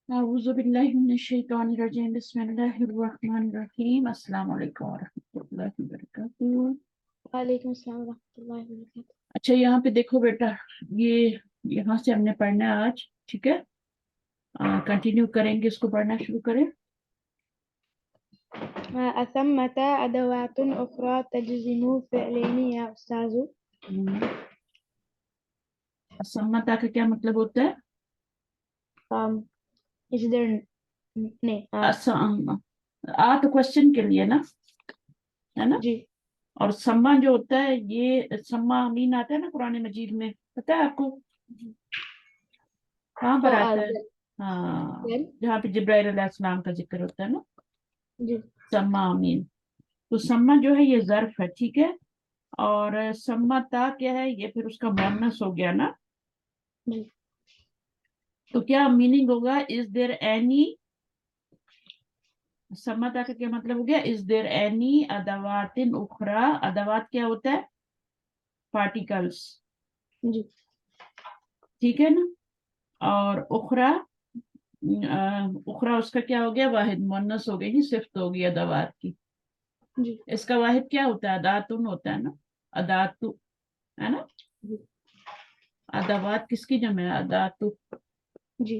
أعوذ بالله من الشيطان الرجيم بسم الله الرحمن الرحيم السلام علیکم ورحمۃ اللہ وبرکاتہ۔ وعلیکم السلام ورحمۃ اللہ وبرکاتہ۔ اچھا یہاں پہ دیکھو بیٹا، یہ یہاں سے ہم نے پڑھنا ہے آج، ٹھیک ہے؟ کنٹینیو کریں گے، اس کو پڑھنا شروع کریں۔ أثمة أدوات أخرى تجزم فعلين يا أستاذ؟ اسمتا کا کیا مطلب ہوتا ہے؟ Is there تو کوشچن کے لیے نا، ہے نا؟ جی اور سما جو ہوتا ہے، یہ سما امین آتا ہے نا قرآن مجید میں، پتہ ہے آپ کو کہاں پر آتا ہے؟ ہاں، جہاں پہ جبرائیل علیہ السلام کا ذکر ہوتا ہے نا، جی سما امین۔ تو سما جو ہے یہ ظرف ہے، ٹھیک ہے؟ اور سما تا کیا ہے؟ یہ پھر اس کا مؤنث ہو گیا نا، جی تو کیا میننگ ہوگا؟ از دیر اینی، سما تا کا کیا مطلب ہو گیا؟ از دیر اینی ادوات اخرى، ادوات کیا ہوتا ہے؟ پارٹیکلس، جی ٹھیک ہے نا؟ اور اخرى، اخرى اس کا کیا ہو گیا؟ واحد مؤنث ہو گئی، صفت ہوگی ادوات کی۔ جی اس کا واحد کیا ہوتا ہے؟ اداتن ہوتا ہے نا، اداتو، ہے نا؟ جی ادوات کس کی جمع ہے؟ اداتو، جی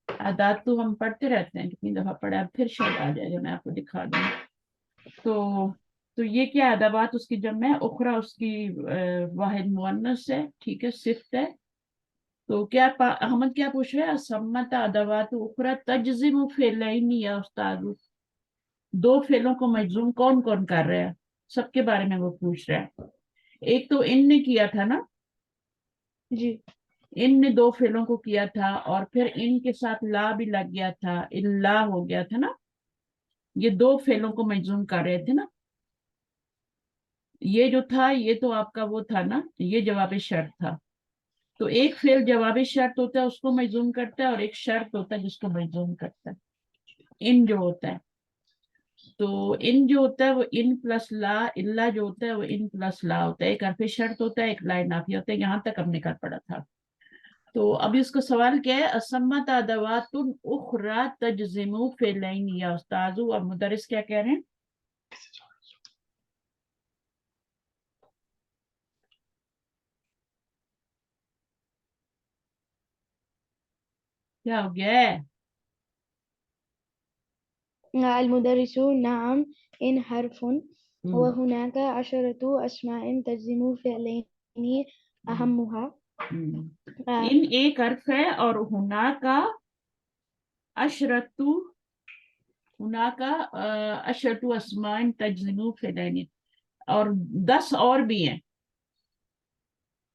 اداتو ہم پڑھتے رہتے ہیں، کتنی دفعہ پڑھا، اب پھر شاید آ جائے گا، میں آپ کو دکھا دوں۔ تو یہ کیا ادوات اس کی جمع ہے، اخرى اس کی واحد مؤنث ہے، ٹھیک ہے، صفت ہے۔ تو کیا احمد کیا پوچھ رہے ہیں؟ سمت ادوات اخرى تجزم فعلین یا استاد، دو فعلوں کو مجزوم کون کون کر رہے ہیں؟ سب کے بارے میں وہ پوچھ رہا ہے۔ ایک تو ان نے کیا تھا نا، جی ان نے دو فعلوں کو کیا تھا، اور پھر ان کے ساتھ لا بھی لگ گیا تھا، اللہ ہو گیا تھا نا، یہ دو فعلوں کو مجزوم کر رہے تھے نا۔ یہ جو تھا یہ تو آپ کا وہ تھا نا، یہ جواب شرط تھا۔ تو ایک فعل جواب شرط ہوتا ہے اس کو مجزوم کرتا ہے، اور ایک شرط ہوتا ہے جس کو مجزوم کرتا ہے، ان جو ہوتا ہے۔ تو ان جو ہوتا ہے وہ ان پلس لا، اللہ جو ہوتا ہے وہ ان پلس لا ہوتا ہے، ایک حرف شرط ہوتا ہے، ایک لا نافیہ ہوتا ہے۔ یہاں تک ہم نے کر پڑا تھا۔ تو اب اس کا سوال کیا ہے؟ اسمت ادوات اخرى تجزم فعلین یا استاذ، اور مدرس کیا کہہ رہے ہیں؟ کیا ہو گیا ہے؟ المدرس نعم إن حرف وهناك عشرة أسماء تجزم فعلين أهمها ان ایک حرف ہے، اور ہونا کا اشرتو، ہونا کا اشرتو اسماء تجزم فعلین، اور 10 اور بھی ہیں،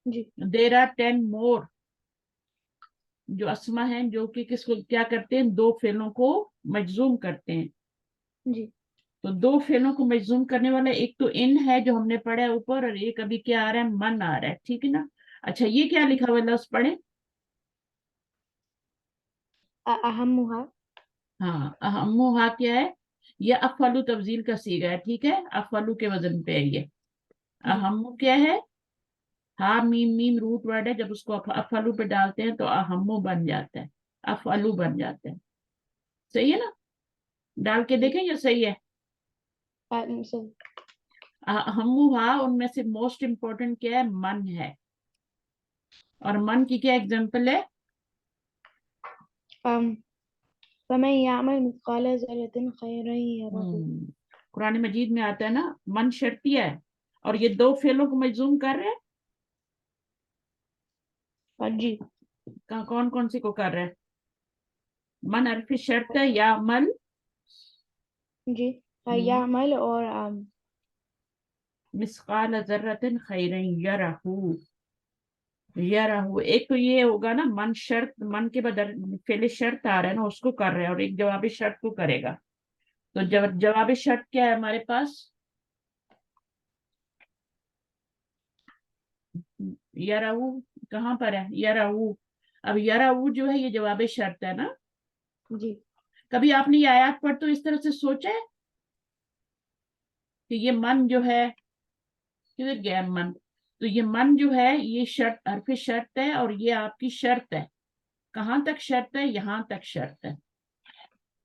جی دیر آر 10 مور، جو اسما ہیں جو کہ کس کو کیا کرتے ہیں؟ دو فعلوں کو مجزوم کرتے ہیں۔ جی تو دو فعلوں کو مجزوم کرنے والا ایک تو ان ہے جو ہم نے پڑھا ہے اوپر، اور ایک ابھی کیا آ رہا ہے؟ من آ رہا ہے، ٹھیک ہے نا؟ اچھا یہ کیا لکھا ہوا ہے؟ لفظ پڑھیں۔ أهمها ہاں، اہمھا کیا ہے؟ یہ افعلو تفضیل کا صیغہ ہے، ٹھیک ہے، افعلو کے وزن پہ ہے یہ۔ اہم کیا ہے؟ ہاں میم، میم روٹ ورڈ ہے، جب اس کو افعلو پہ ڈالتے ہیں تو اہمو بن جاتا ہے، افعلو بن جاتا ہے، صحیح ہے نا؟ ڈال کے دیکھیں یہ صحیح ہے۔ اہمھا ان میں سے موسٹ امپورٹنٹ کیا ہے؟ من ہے، اور من کی کیا ایگزامپل ہے؟ فمن يعمل مثقال ذرة خيرا يره۔ قرآن مجید میں آتا ہے نا، من شرطیہ ہے، اور یہ دو فعلوں کو مجزوم کر رہے ہیں، جی کون کون سی کو کر رہے ہیں؟ من حرف شرط ہے، یا عمل، جی يعمل اور مثقال ذرۃ خیرا یرہ، یرہ، ایک تو یہ ہوگا نا من شرط، من کے بدل فعل شرط آ رہا ہے نا، اس کو کر رہے ہیں، اور ایک جواب شرط کو کرے گا۔ تو جواب شرط کیا ہے ہمارے پاس؟ یرہ کہاں پر ہے؟ یرہ، اب یرہ جو ہے یہ جواب شرط ہے نا۔ جی کبھی آپ نے یہ آیات پڑھ تو اس طرح سے سوچا ہے کہ یہ من جو ہے کدھر گیا من؟ تو یہ من جو ہے یہ شرط، حرف شرط ہے، اور یہ آپ کی شرط ہے۔ کہاں تک شرط ہے؟ یہاں تک شرط ہے،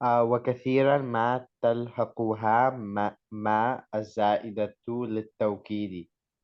وكثيرا ما تلحقها ما الزائدة للتوكيد.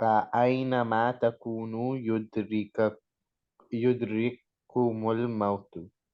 أينما تكونوا يدرككم الموت.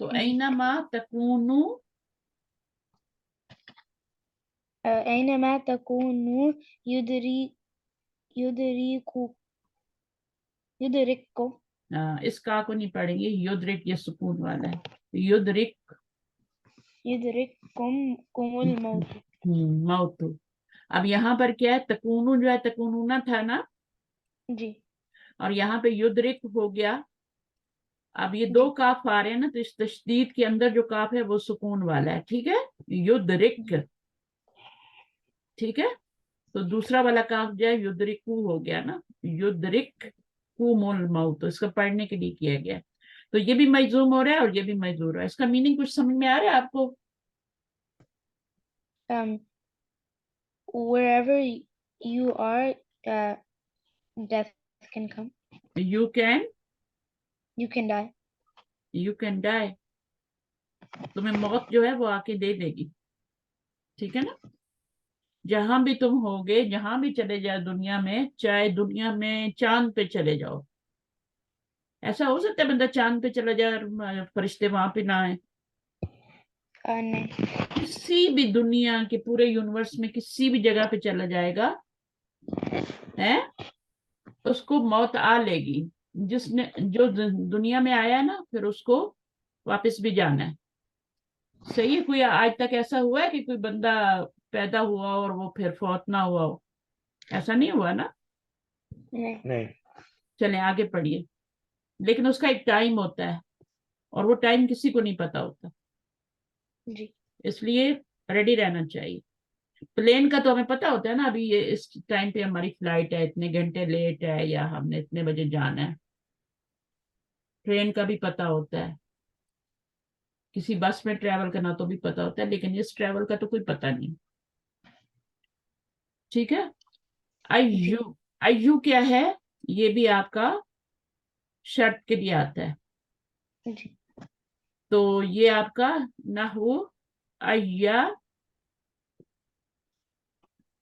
تو اینما تکونو أينما تكونوا يدرككم اس کا کو نہیں پڑھیں گے، یدرک یہ سکون والا ہے، یدرک يدرككم الموت. موت. اب یہاں پر کیا ہے، تکونو جو ہے تکونونا تھا نا، جی اور یہاں پہ یدرک ہو گیا. اب یہ جی. دو کاف آ رہے ہیں نا، تو اس تشدید کے اندر جو کاف ہے وہ سکون والا ہے، ٹھیک ہے، یدرک، ٹھیک ہے. تو دوسرا والا کاف جو ہے یدرکو ہو گیا نا، یدرک کو الموت، اس کو پڑھنے کے لیے کیا گیا. تو یہ بھی مجزوم ہو رہا ہے اور یہ بھی مجزور ہو رہا ہے. اس کا میننگ کچھ سمجھ میں آ رہا ہے آپ کو؟ Wherever you are, death can come. You can Die. you can die. تمہیں موت جو ہے وہ آ کے دے دے گی، ٹھیک ہے نا. جہاں بھی تم ہوگے، جہاں بھی چلے جاؤ دنیا میں، چاہے دنیا میں چاند پہ چلے جاؤ، ایسا ہو سکتا ہے بندہ چاند پہ چلا جائے اور فرشتے وہاں پہ نہ آئے؟ نہیں. کسی بھی دنیا کے پورے یونیورس میں کسی بھی جگہ پہ چلا جائے گا ہے، اس کو موت آ لے گی. جس نے جو دنیا میں آیا ہے نا، پھر اس کو واپس بھی جانا ہے. صحیح ہے؟ کوئی آج تک ایسا ہوا ہے کہ کوئی بندہ پیدا ہوا اور وہ پھر فوت نہ ہوا ہو؟ ایسا نہیں ہوا نا. نہیں. چلیں آگے پڑھیے. لیکن اس کا ایک ٹائم ہوتا ہے اور وہ ٹائم کسی کو نہیں پتا ہوتا، جی. اس لیے ریڈی رہنا چاہیے. پلین کا تو ہمیں پتا ہوتا ہے نا، ابھی یہ اس ٹائم پہ ہماری فلائٹ ہے، اتنے گھنٹے لیٹ ہے، یا ہم نے اتنے بجے جانا ہے. ٹرین کا بھی پتا ہوتا ہے، کسی بس میں ٹریول کرنا تو بھی پتا ہوتا ہے، لیکن اس ٹریول کا تو کوئی پتا نہیں، ٹھیک ہے. ایو ایو کیا ہے؟ یہ بھی آپ کا شرط کے لیے آتا ہے. جی. تو یہ آپ کا نحو ایا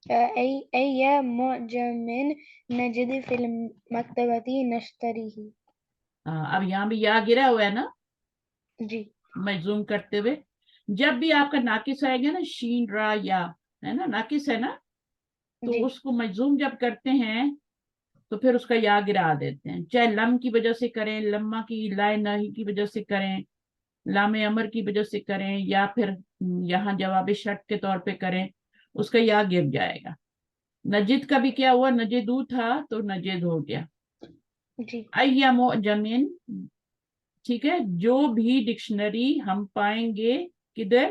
أي معجم نجد في المكتبة نشتريه. اب یہاں بھی یا گرا ہوا ہے نا، جی. مجزوم کرتے ہوئے. جب بھی آپ کا ناقص آئے گا نا، شین را یا ہے نا، ناقص ہے نا، تو جی. اس کو مجزوم جب کرتے ہیں تو پھر اس کا یا گرا دیتے ہیں، چاہے لم کی وجہ سے کریں، لما کی لائے نہی کی وجہ سے کریں، لام امر کی وجہ سے کریں، یا پھر یہاں جواب شرط کے طور پہ کریں، اس کا یا گر جائے گا. نجد کا بھی کیا ہوا، نجدو تھا تو نجد ہو گیا. جی. ایام جمین، ٹھیک ہے، جو بھی ڈکشنری ہم پائیں گے کدھر،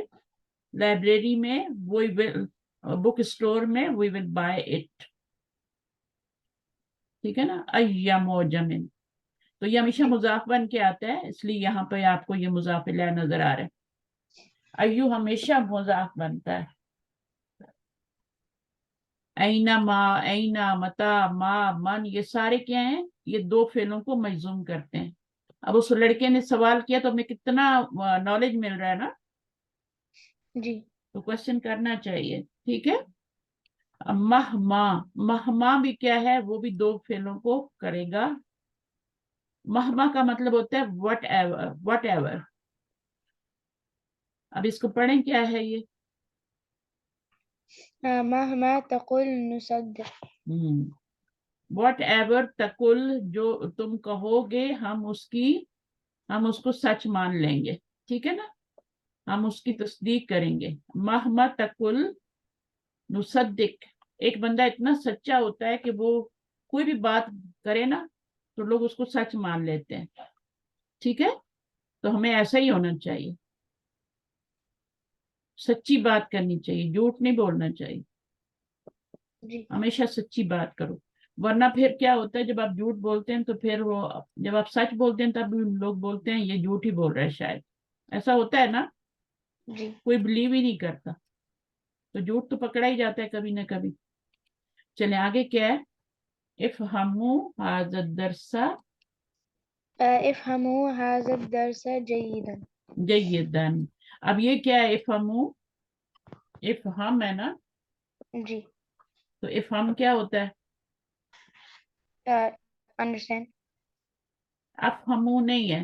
لائبریری میں، وی ول بک اسٹور میں، وی ول بائی اٹ، ٹھیک ہے نا. ایام جمین، تو یہ ہمیشہ مضاف بن کے آتا ہے، اس لیے یہاں پہ آپ کو یہ مضاف الیہ نظر آ رہا ہے. ایو ہمیشہ مضاف بنتا ہے. اینا ما، اینا متا، ما من، یہ سارے کیا ہیں، یہ دو فعلوں کو مجزوم کرتے ہیں. اب اس لڑکے نے سوال کیا تو ہمیں کتنا نالج مل رہا ہے نا، جی. تو کوشچن کرنا چاہیے، ٹھیک ہے. مہما، مہما بھی کیا ہے، وہ بھی دو فعلوں کو کرے گا. مہما کا مطلب ہوتا ہے وٹ ایور، وٹ ایور. اب اس کو پڑھیں، کیا ہے یہ، مهما تقل نصدق. وٹ ایور تقل، جو تم کہو گے ہم اس کو سچ مان لیں گے، ٹھیک ہے نا، ہم اس کی تصدیق کریں گے. مہما تقل نصدق. ایک بندہ اتنا سچا ہوتا ہے کہ وہ کوئی بھی بات کرے نا تو لوگ اس کو سچ مان لیتے ہیں، ٹھیک ہے. تو ہمیں ایسا ہی ہونا چاہیے، سچی بات کرنی چاہیے، جھوٹ نہیں بولنا چاہیے، جی. ہمیشہ سچی بات کرو. ورنہ پھر کیا ہوتا ہے، جب آپ جھوٹ بولتے ہیں تو پھر وہ، جب آپ سچ بولتے ہیں تب لوگ بولتے ہیں یہ جھوٹ ہی بول رہا ہے شاید، ایسا ہوتا ہے نا، جی. کوئی بلیو ہی نہیں کرتا، تو جھوٹ تو پکڑا ہی جاتا ہے کبھی نہ کبھی. چلیں آگے کیا ہے، افہموا ھذا الدرس افهموا هذا الدرس جيدا. جیدا. اب یہ کیا ہے، افہموا، افہم ہے نا، جی. تو افہم کیا ہوتا ہے، Understand. افہموا نہیں ہے،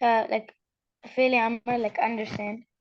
like فعل عمل like understand.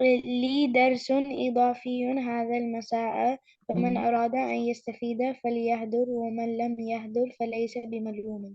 لي درس إضافي هذا المساء فمن أراد أن يستفيد فليحضر ومن لم يحضر فليس بملوم.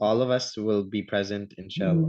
All of us will be present inshallah.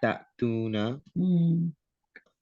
ta'tuna,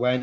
when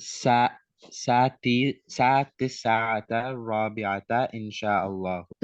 ساعة الساعة الرابعة إن شاء الله.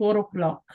4 o'clock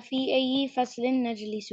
في أي فصل نجلس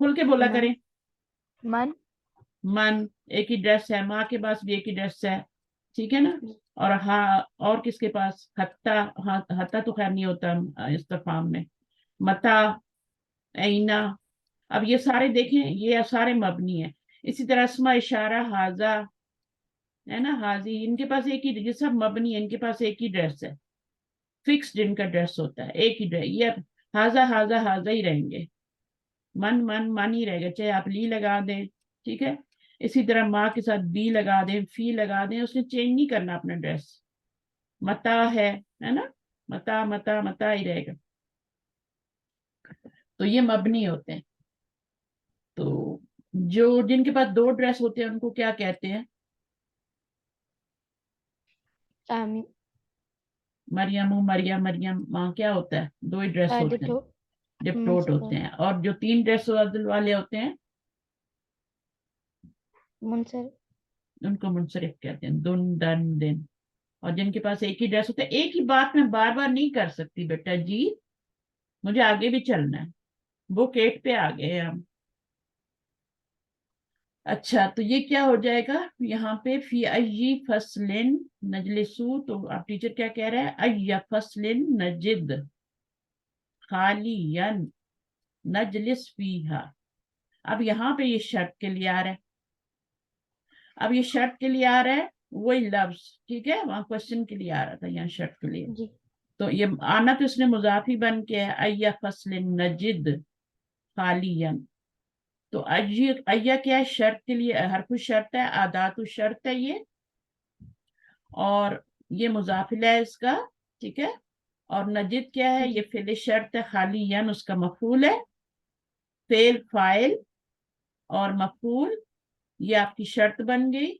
کھل کے بولا من. کریں. من. من ایک ہی ڈریس ہے, ماں کے پاس بھی ایک ہی ڈریس ہے, ٹھیک ہے نا. اور ہاں اور کس کے پاس, حتیٰ, حتیٰ تو خیر نہیں ہوتا استفہام میں. متا, اینا. اب یہ سارے دیکھیں, یہ سارے مبنی ہیں. اسی طرح اسما اشارہ حاضہ ہے نا, حاضی, ان کے پاس ایک ہی, یہ سب مبنی ہے, ان کے پاس ایک ہی ڈریس ہے, فکس جن کا ڈریس ہوتا ہے, ایک ہی ڈریس. یہ حاضہ حاضہ حاضہ ہی رہیں گے, من من من ہی رہے گا, چاہے آپ لی لگا دیں, ٹھیک ہے. اسی طرح ماں کے ساتھ بی لگا دیں, فی لگا دیں, اس نے چینج نہیں کرنا اپنا ڈریس. متا ہے نا, متا متا متا ہی رہے گا. تو یہ مبنی ہوتے ہیں. تو جو جن کے پاس دو ڈریس ہوتے ہیں ان کو کیا کہتے ہیں؟ مریم مریم مریم ماں کیا ہوتا ہے, دو ہی ڈریس ہوتے ہیں, ڈپٹوٹ ہوتے ہیں. اور جو تین ڈریس والے ہوتے ہیں منصرف. ان کو منصرف کہتے ہیں, دن دن دن. اور جن کے پاس ایک ہی ڈریس ہوتا ہے, ایک ہی بات میں بار بار نہیں کر سکتی بیٹا جی, مجھے آگے بھی چلنا ہے, بک 8 پہ آ گئے ہم. اچھا تو یہ کیا ہو جائے گا یہاں پہ, فی ای فصل نجلسو, تو آپ ٹیچر کیا کہہ رہے ہیں, ای فصل نجد خالیاً نجلس فیہا. اب یہاں پہ یہ شرط کے لیے آ رہا ہے, اب یہ شرط کے لیے آ رہا ہے وہی لفظ, ٹھیک ہے, وہاں کوشچن کے لیے آ رہا تھا, یہاں شرط کے لیے. جی. تو یہ آنا تو اس نے مضافی بن کے ہے, ای فصل نجد خالیاً. تو ایا کیا ہے, شرط کے لیے حرف شرط ہے, ادات شرط ہے یہ, اور یہ مضافل ہے اس کا, ٹھیک ہے. اور نجد کیا ہے, یہ فعل شرط ہے, خالیاً اس کا مفعول ہے, فعل فاعل اور مفعول, یہ آپ کی شرط بن گئی.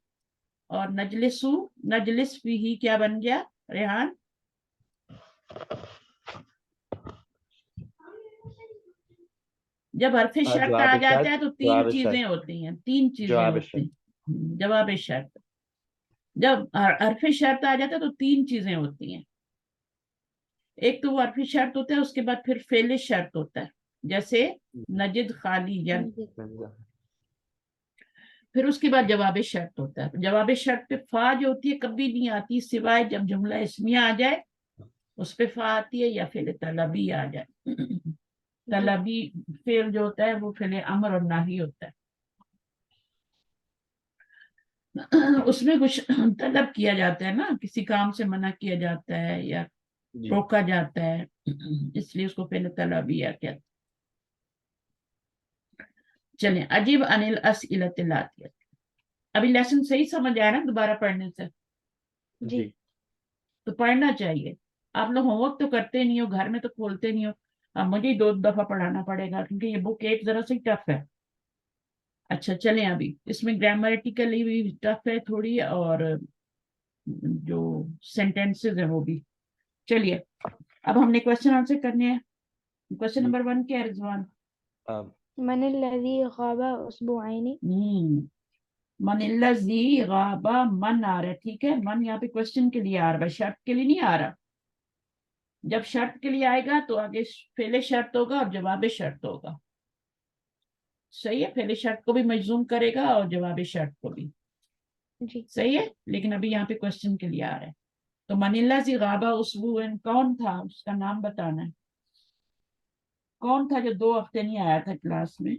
اور نجلسو, نجلس فیہ کیا بن گیا ریحان؟ جب حرف شرط آ جاتا ہے تو تین چیزیں ہوتی ہیں, تین چیزیں ہوتی ہیں. جواب شرط, جب حرف شرط آ جاتا ہے تو تین چیزیں ہوتی ہیں. ایک تو وہ حرف شرط ہوتا ہے, اس کے بعد پھر فعل شرط ہوتا ہے, جیسے نجد خالیاً. پھر اس کے بعد جواب شرط ہوتا ہے. جواب شرط پہ فا جو ہوتی ہے کبھی نہیں آتی, سوائے جب جملہ اسمیہ آ جائے اس پہ فا آتی ہے, یا فعل طلبی آ جائے. طلبی فعل جو ہوتا ہے وہ فعل امر اور نہی ہوتا ہے, اس میں کچھ طلب کیا جاتا ہے نا, کسی کام سے منع کیا جاتا ہے یا روکا جاتا ہے, اس لیے اس کو فعل طلبی کہتے ہیں. چلیں, عجیب عن الاسئلۃ الاتیہ. ابھی لیسن صحیح سمجھ آیا نا دوبارہ پڑھنے سے؟ جی. تو پڑھنا چاہیے. آپ لوگ ہوم ورک تو کرتے نہیں ہو, گھر میں تو کھولتے نہیں ہو, اب مجھے 2 دفعہ پڑھانا پڑے گا کیونکہ یہ بک 8 ذرا سی ٹف ہے. اچھا چلیں, ابھی اس میں گرامیٹیکلی بھی ٹف ہے تھوڑی, اور جو سینٹینسز ہیں وہ بھی. چلیے اب ہم نے کوشچن آنسر کرنے ہیں. کوشچن نمبر 1 کیا ہے رضوان؟ من الذي غاب اسبوعين. من الذی غاب, من آ رہا ہے, ٹھیک ہے. من یہاں پہ کوشچن کے لیے آ رہا ہے, شرط کے لیے نہیں آ رہا. جب شرط کے لیے آئے گا تو آگے فعل شرط ہوگا اور جواب شرط ہوگا, صحیح ہے. فعل شرط کو بھی مجزوم کرے گا اور جواب شرط کو بھی, جی. صحیح ہے. لیکن ابھی یہاں پہ کوشچن کے لیے آ رہا ہے. تو من الذی غاب اسبوع, کون تھا, اس کا نام بتانا ہے. کون تھا جو 2 ہفتے نہیں آیا تھا کلاس میں؟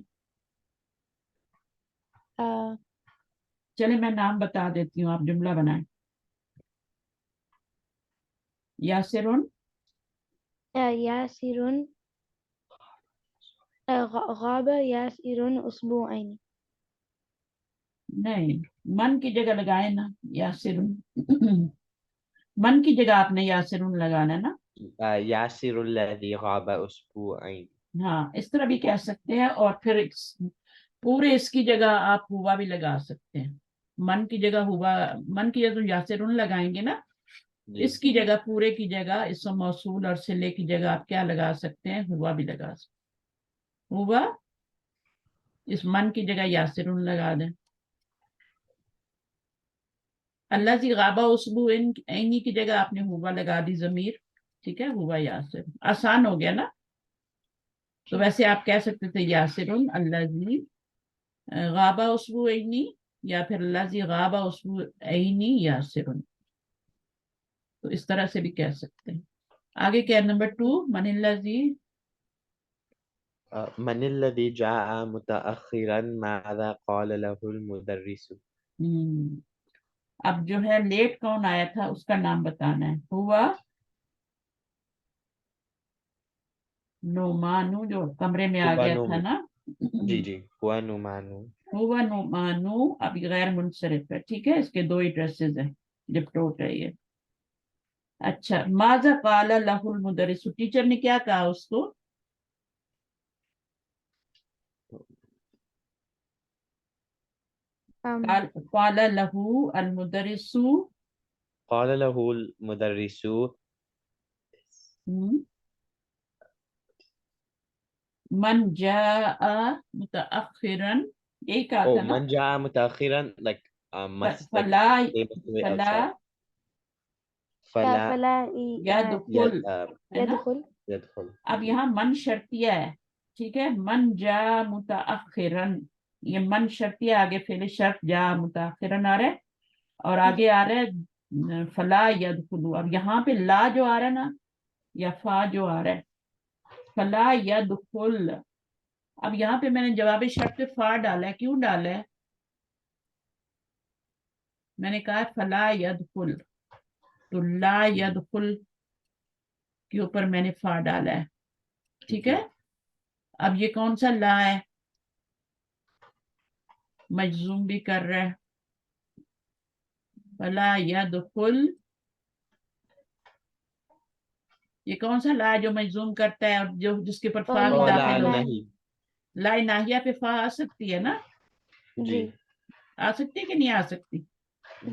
چلے میں نام بتا دیتی ہوں, آپ جملہ بنائیں. یاسرون, ياسر غاب ياسر اسبوعين. نہیں, من کی جگہ لگائے نا یاسرون. من کی جگہ آپ نے یاسرون لگانا نا. یاسر الذی غاب اسبوعین. ہاں اس طرح بھی کہہ سکتے ہیں, اور پھر پورے اس کی جگہ آپ ہوا بھی لگا سکتے ہیں. من کی جگہ ہوا, من کی جگہ یاسرون لگائیں گے نا, اس کی جگہ پورے کی جگہ اسم موصول اور صلے کی جگہ آپ کیا لگا سکتے ہیں, ہوا بھی لگا سکتے ہیں. ہوا, اس من کی جگہ یاسرون لگا دیں. الذی غاب اسبوعین کی جگہ آپ نے ہوا لگا دی ضمیر, ٹھیک ہے, ہوا یاسر. آسان ہو گیا نا. تو ویسے آپ کہہ سکتے تھے یاسرن الذی غابہ اسبوعینی یا پھر الذی غابہ اسبوعینی یاسرن، تو اس طرح سے بھی کہہ سکتے ہیں. آگے کیا نمبر 2 من الذی من الذي جاء متأخرا ماذا قال له المدرس. اب جو ہے لیٹ کون آیا تھا اس کا نام بتانا ہے. ہوا نعمانو جو کمرے میں آ گیا تھا نا. جی جی ہوا نعمانو. ہوا نعمانو اب یہ غیر منصرف ہے. ٹھیک ہے، اس کے 2 ایڈریسز ہیں، ڈپٹوٹ ہے یہ. اچھا ماذا قال له المدرس، ٹیچر نے کیا کہا اس کو؟ قال له المدرس قال له المدرس من جاء متأخرا، یہی کہا تھا نا. من جاء متأخرا like must like فلا they must wait فلا outside. فلا فلا يدخل ہے نا. يدخل. يدخل. اب یہاں من شرطیہ ہے. ٹھیک ہے، من جا متأخرا، یہ من شرطیہ، آگے فعل شرط جا متأخرا آ رہا ہے اور آگے آ رہا ہے فلا يدخل. اب یہاں پہ لا جو آ رہا ہے نا یا فا جو آ رہا ہے فلا يدخل. اب یہاں پہ میں نے جواب شرط پہ فا ڈالا ہے. کیوں ڈالا ہے؟ میں نے کہا فلا يدخل، تو لا يدخل کے اوپر میں نے فا ڈالا ہے. ٹھیک ہے، اب یہ کون سا لا ہے؟ مجزوم بھی کر رہا ہے. فلا يدخل، یہ کون سا لا ہے جو مجزوم کرتا ہے اور جو جس کے اوپر فا بھی لا داخل ہو لا. نہیں. لا ناہیہ پہ فا آ سکتی ہے نا؟ جی آ سکتی ہے کہ نہیں آ سکتی؟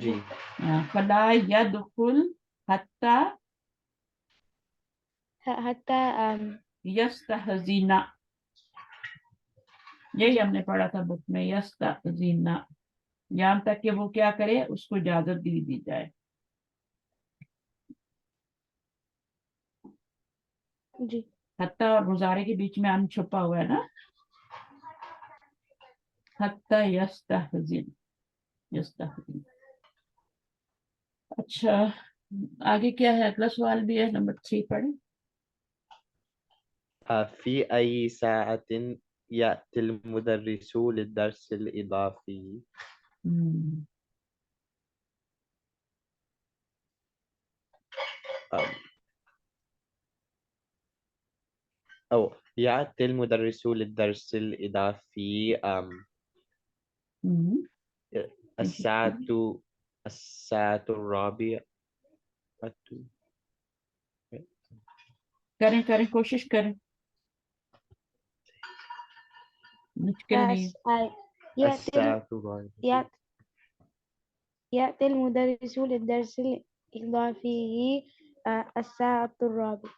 جی فلا يدخل حتی حتى یستہزین، یہی ہم نے پڑھا تھا بک میں، یستہزین، یہاں تک کہ وہ کیا کرے، اس کو اجازت دی جائے. جی حتی اور مضارع کے بیچ میں ان چھپا ہوا ہے نا. حتی یستہزین، یستہزین. اچھا آگے کیا ہے؟ اگلا سوال بھی ہے، نمبر 3 پڑھیں. في أي ساعة يأتي المدرس للدرس الإضافي. أو يأتي المدرس للدرس الإضافي الساعة الرابعة. کریں کوشش کریں، مشکل نہیں. الساعة الرابعة. يأتي المدرس للدرس الإضافي الساعة الرابعة.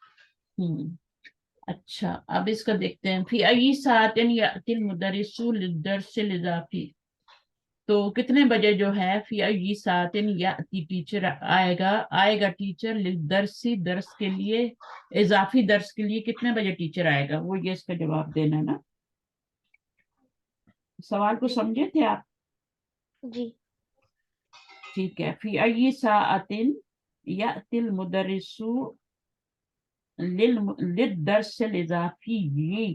اچھا اب اس کا دیکھتے ہیں. فی ای ساعت یأتی المدرس للدرس الاضافی، تو کتنے بجے جو ہے فی ای ساعت یأتی ٹیچر آئے گا ٹیچر للدرس، درس کے لیے، اضافی درس کے لیے کتنے بجے ٹیچر آئے گا، وہ یہ اس کا جواب دینا ہے نا. سوال کو سمجھے تھے آپ؟ جی ٹھیک ہے. فی ای ساعت یأتی المدرس للدرس الاضافی،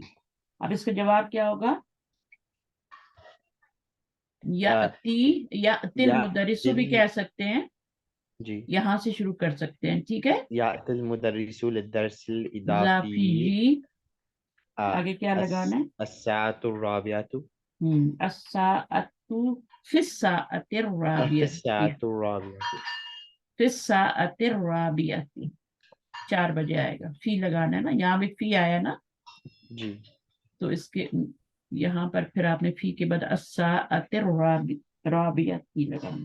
اب اس کا جواب کیا ہوگا؟ یأتی المدرس بھی کہہ سکتے ہیں، جی یہاں سے شروع کر سکتے ہیں. ٹھیک ہے، يأتي المدرس للدرس اضافی، الإضافي آگے کیا لگانا ہے؟ الساعة الرابعة. الساعة فی الساعة في الرابعة، الساعة الرابعة. فی الساعة الرابعة، 4 بجے آئے گا. فی لگانا ہے نا، یہاں بھی فی آیا نا، جی تو اس کے یہاں پر پھر آپ نے فی کے بعد الساعة الرابعة لگانا.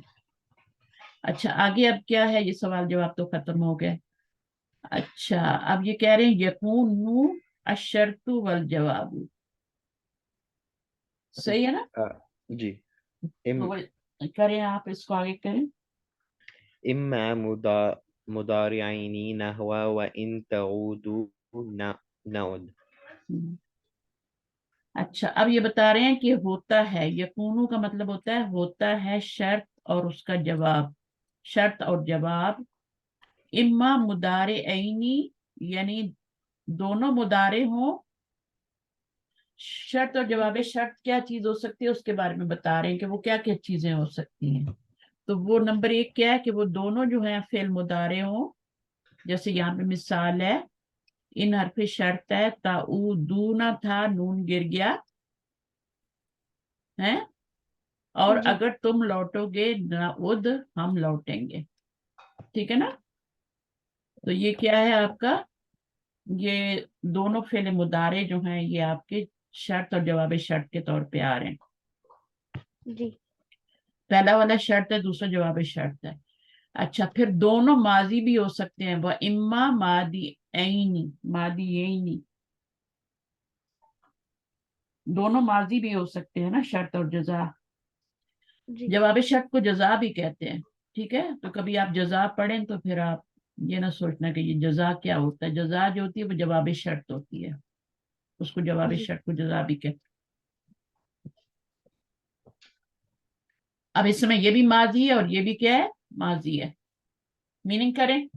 اچھا آگے اب کیا ہے؟ یہ سوال جواب تو ختم ہو گیا. اچھا اب یہ کہہ رہے ہیں یکون الشرط والجواب، صحیح ہے نا؟ جی تو کریں آپ اس کو آگے کریں. إما مضارعين نحو وإن تعودوا نعد. اچھا اب یہ بتا رہے ہیں کہ ہوتا ہے، یکونو کا مطلب ہوتا ہے ہوتا ہے شرط اور اس کا جواب، شرط اور جواب، اما مضارعینی یعنی دونوں مضارع ہوں، شرط اور جواب شرط کیا چیز ہو سکتی ہے اس کے بارے میں بتا رہے ہیں کہ وہ کیا کیا چیزیں ہو سکتی ہیں. تو وہ نمبر 1 کیا ہے کہ وہ دونوں جو ہیں فعل مضارع ہوں، جیسے یہاں پہ مثال ہے ان حرف شرط ہے تعودون تھا نون گر گیا ہے، اور جی اگر تم لوٹو گے نعود ہم لوٹیں گے، ٹھیک ہے نا. تو یہ کیا ہے آپ کا، یہ دونوں فعل مضارع جو ہیں یہ آپ کے شرط اور جواب شرط کے طور پہ آ رہے ہیں. جی پہلا والا شرط ہے، دوسرا جواب شرط ہے. اچھا پھر دونوں ماضی بھی ہو سکتے ہیں، وہ اما مادی عینی، مادی عینی دونوں ماضی بھی ہو سکتے ہیں نا، شرط اور جزا. جی جواب شرط کو جزا بھی کہتے ہیں، ٹھیک ہے. تو کبھی آپ جزا پڑھیں تو پھر آپ یہ نہ سوچنا کہ یہ جزا کیا ہوتا ہے، جزا جو ہوتی ہے وہ جواب شرط ہوتی ہے، اس کو جواب جی شرط کو جزا بھی کہتے ہیں. اب اس میں یہ بھی ماضی ہے اور یہ بھی کیا ہے، ماضی ہے. میننگ کریں.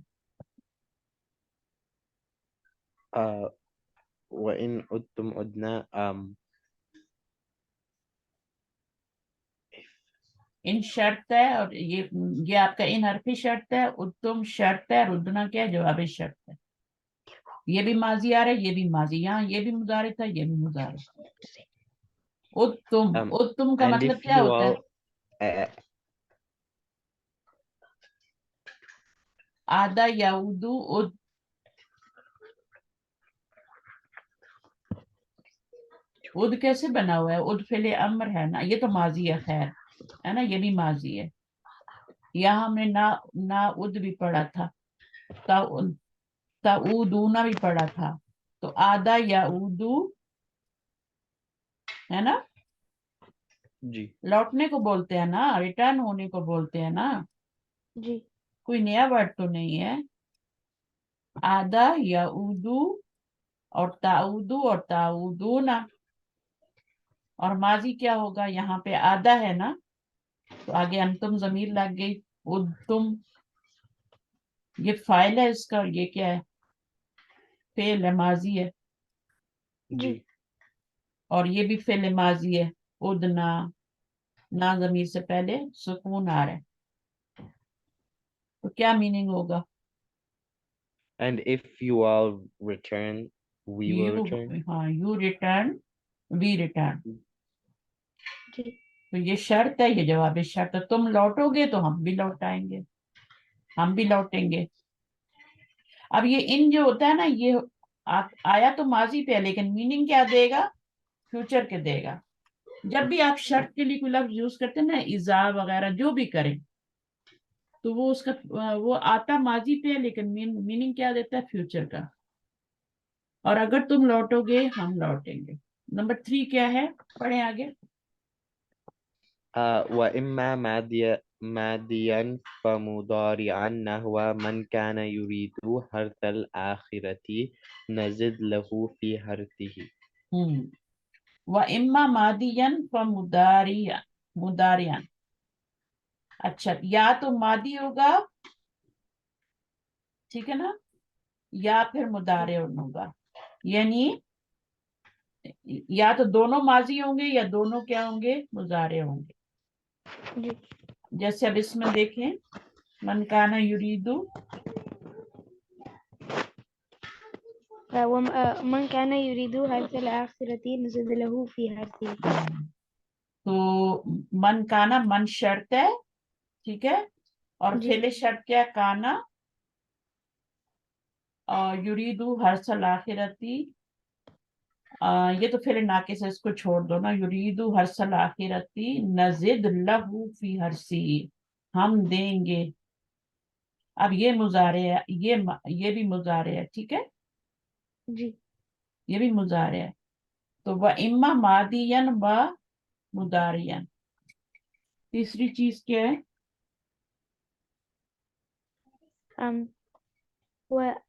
وَإِنْ عُدْتُمْ عُدْنَا ان شرط ہے اور یہ آپ کا ان حرفی شرط ہے، تم شرط ہے، ردنا کیا ہے، جواب شرط ہے. یہ بھی ماضی آ رہا ہے، یہ بھی ماضی، یہاں یہ بھی مضارع تھا، یہ بھی مضارع. تم کا and مطلب if کیا you ہوتا ہے، are آدھا یعودو اد کیسے بنا ہوا ہے، اد فعل امر ہے نا، یہ تو ماضی ہے، خیر ہے نا، یہ بھی ماضی ہے. یہاں ہم نے نا اد بھی پڑھا تھا، تعودونا بھی پڑھا تھا. تو آدھا یعودو ہے نا، جی لوٹنے کو بولتے ہیں نا، ریٹرن ہونے کو بولتے ہیں نا، جی کوئی نیا ورڈ تو نہیں ہے. آدھا یعودو اور تعودو اور تعودونا، اور ماضی کیا ہوگا، یہاں پہ آدھا ہے نا تو آگے انتم ضمیر لگ گئی، تم یہ فائل ہے اس کا، اور یہ کیا ہے، فعل ہے، ماضی ہے. جی اور یہ بھی فعل ماضی ہے، ادنا، نا ضمیر سے پہلے سکون آ رہا ہے. تو کیا میننگ ہوگا، and if you all return we will you, return. ہاں یو ریٹرن وی ریٹرن. جی تو یہ شرط ہے، یہ جواب شرط ہے، تم لوٹو گے تو ہم بھی لوٹائیں گے، ہم بھی لوٹیں گے. اب یہ ان جو ہوتا ہے نا، یہ آیا تو ماضی پہ لیکن میننگ کیا دے گا، فیوچر کے دے گا. جب بھی آپ شرط کے لیے کوئی لفظ یوز کرتے ہیں نا، اذا وغیرہ جو بھی کریں، تو وہ اس کا وہ آتا ماضی پہ ہے لیکن میننگ کیا دیتا ہے، فیوچر کا. اور اگر تم لوٹو گے ہم لوٹیں گے. نمبر 3 کیا ہے، پڑھیں آگے. وإما ماديا فمضارعا نحو من كان يريد حرث الآخرة نزد له في حرثه. وَإِمَّا مَاضِيًا فَمُضَارِعًا. اچھا یا تو ماضی ہوگا، ٹھیک ہے نا، یا پھر مضارع ہوگا، یعنی یا تو دونوں ماضی ہوں گے یا دونوں کیا ہوں گے، مضارع ہوں گے. جی جیسے اب اس میں دیکھیں، من کانا یریدو، من كان يريد حرث الآخرة نزد له في حرثه. تو من کانا من شرط ہے، ٹھیک ہے، اور جی فعل شرط کیا، کانا، اور یریدو حرث الآخرتی، یہ تو فعل ناقص ہے، اس کو چھوڑ دو نا، یریدو حرث الآخرتی نزد لہو فی حرثی، ہم دیں گے. اب یہ مضارع ہے، یہ بھی مضارع ہے، ٹھیک ہے، جی یہ بھی مضارع ہے. تو وہ اما مادین و مضارعن. تیسری چیز کیا ہے،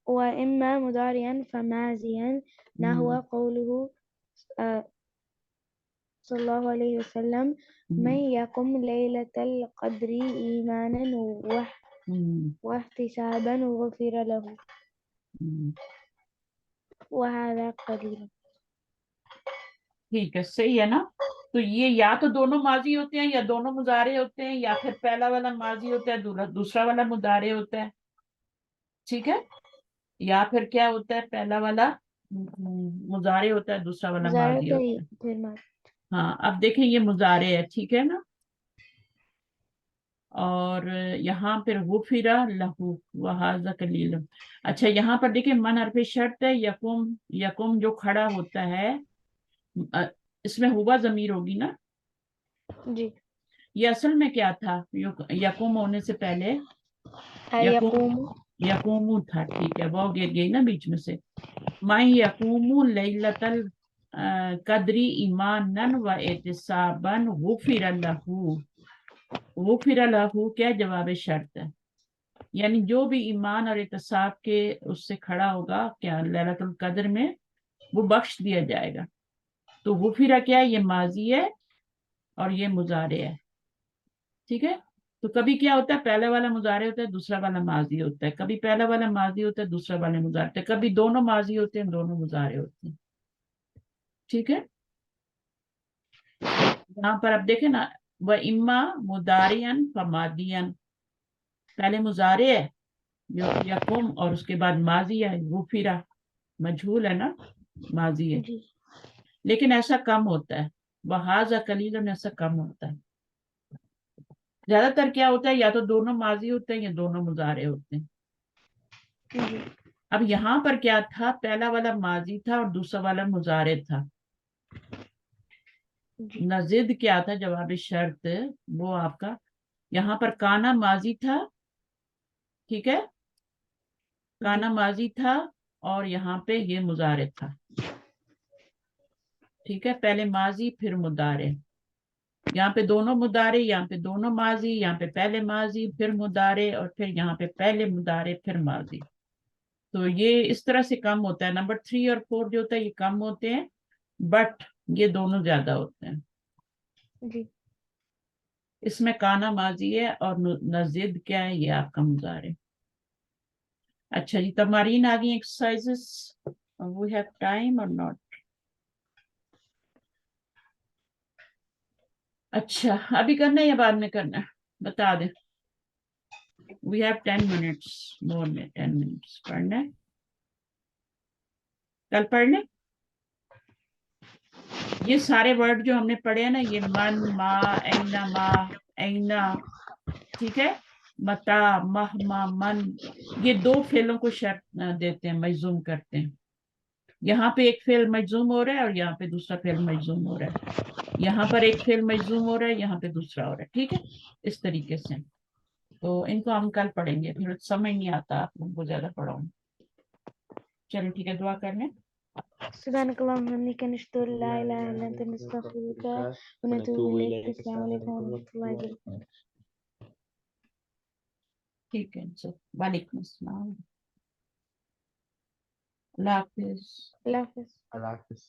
وإما مضارعا فماضيا نحو قوله صلی اللہ علیہ وسلم من یقم لیلۃ القدر ایمانا واحتسابا غفر له وهذا قلیل. ٹھیک ہے، صحیح ہے نا. تو یہ یا تو دونوں ماضی ہوتے ہیں یا دونوں مضارع ہوتے ہیں یا پھر پہلا والا ماضی ہوتا ہے دوسرا والا مضارع ہوتا ہے. ٹھیک ہے، یا پھر کیا ہوتا ہے، پہلا والا مضارع ہوتا ہے دوسرا والا مضارع ماضی تو ہوتا ہے. پھر ماضی. ہاں اب دیکھیں یہ مضارع ہے، ٹھیک ہے نا. اور یہاں پر غفرہ لہو وہذا قلیل. اچھا یہاں پر دیکھیں من حرف شرط ہے، یقوم یقوم جو کھڑا ہوتا ہے اس میں ہوا ضمیر ہوگی نا. جی. یہ اصل میں کیا تھا، یقوم ہونے سے پہلے یقوم. یقوم تھا. ٹھیک ہے، وہ گر گئی نا بیچ میں سے. میں یقوم لیلۃ القدری ایمانا و احتسابا غفر لہ. غفر لہ کیا جواب شرط ہے، یعنی جو بھی ایمان اور احتساب کے اس سے کھڑا ہوگا کیا لیلۃ القدر میں، وہ بخش دیا جائے گا. تو غفرہ کیا ہے، یہ ماضی ہے اور یہ مضارع ہے. ٹھیک ہے، تو کبھی کیا ہوتا ہے پہلا والا مضارع ہوتا ہے دوسرا والا ماضی ہوتا ہے، کبھی پہلا والا ماضی ہوتا ہے دوسرا والا مضارع ہوتا ہے، کبھی دونوں ماضی ہوتے ہیں دونوں مضارع ہوتے ہیں. ٹھیک ہے، یہاں پر اب دیکھیں نا، وہ اما مضارعن فمادین، پہلے مضارع ہے یقوم اور اس کے بعد ماضی ہے غفرہ، مجھول ہے نا، ماضی ہے. جی. لیکن ایسا کم ہوتا ہے، وہذا قلیل میں ایسا کم ہوتا ہے. زیادہ تر کیا ہوتا ہے یا تو دونوں ماضی ہوتے ہیں یا دونوں مضارع ہوتے ہیں. جی. اب یہاں پر کیا تھا، پہلا والا ماضی تھا اور دوسرا والا مضارع تھا. جی. نزد کیا تھا جواب شرط، وہ آپ کا یہاں پر کانا ماضی تھا. ٹھیک ہے، کانا ماضی تھا اور یہاں پہ یہ مضارع تھا. ٹھیک ہے، پہلے ماضی پھر مضارع. یہاں پہ دونوں مضارع، یہاں پہ دونوں ماضی، یہاں پہ پہلے ماضی پھر مضارع اور پھر یہاں پہ پہلے مضارع پھر ماضی. تو یہ اس طرح سے کم ہوتا ہے. نمبر 3 اور 4 جو ہوتا ہے یہ کم ہوتے ہیں، بٹ یہ دونوں زیادہ ہوتے ہیں. جی. اس میں کانا ماضی ہے اور نزد کیا ہے، یہ آپ کا مضارع. اچھا جی، تمارین آ گئی ایکسرسائزز. وی ہیو ٹائم اور ناٹ. اچھا ابھی کرنا ہے یا بعد میں کرنا ہے، بتا دیں. وی ہیو 10 منٹس، مور میں 10 منٹس. پڑھنا ہے کل پڑھ لیں. یہ سارے ورڈ جو ہم نے پڑھے ہیں نا، یہ من، ما، اینا، ما، اینا، ٹھیک ہے، متا، مہما، من، یہ 2 فعلوں کو شرط دیتے ہیں، مجزوم کرتے ہیں. یہاں پہ ایک فعل مجزوم ہو رہا ہے اور یہاں پہ دوسرا فعل مجزوم ہو رہا ہے. یہاں پر ایک فعل مجزوم ہو رہا ہے، یہاں پہ دوسرا ہو رہا ہے. ٹھیک ہے، اس طریقے سے. تو ان کو ہم کل پڑھیں گے، پھر سمجھ نہیں آتا آپ لوگوں کو زیادہ پڑھاؤں. چلو ٹھیک ہے، دعا کر لیں. سبحانك اللهم وبحمدك نشهد أن لا إله إلا أنت نستغفرك ونتوب إليك. السلام عليكم ورحمة الله وبركاته. ٹھیک ہے، وعلیکم السلام. اللہ حافظ. اللہ حافظ. اللہ حافظ.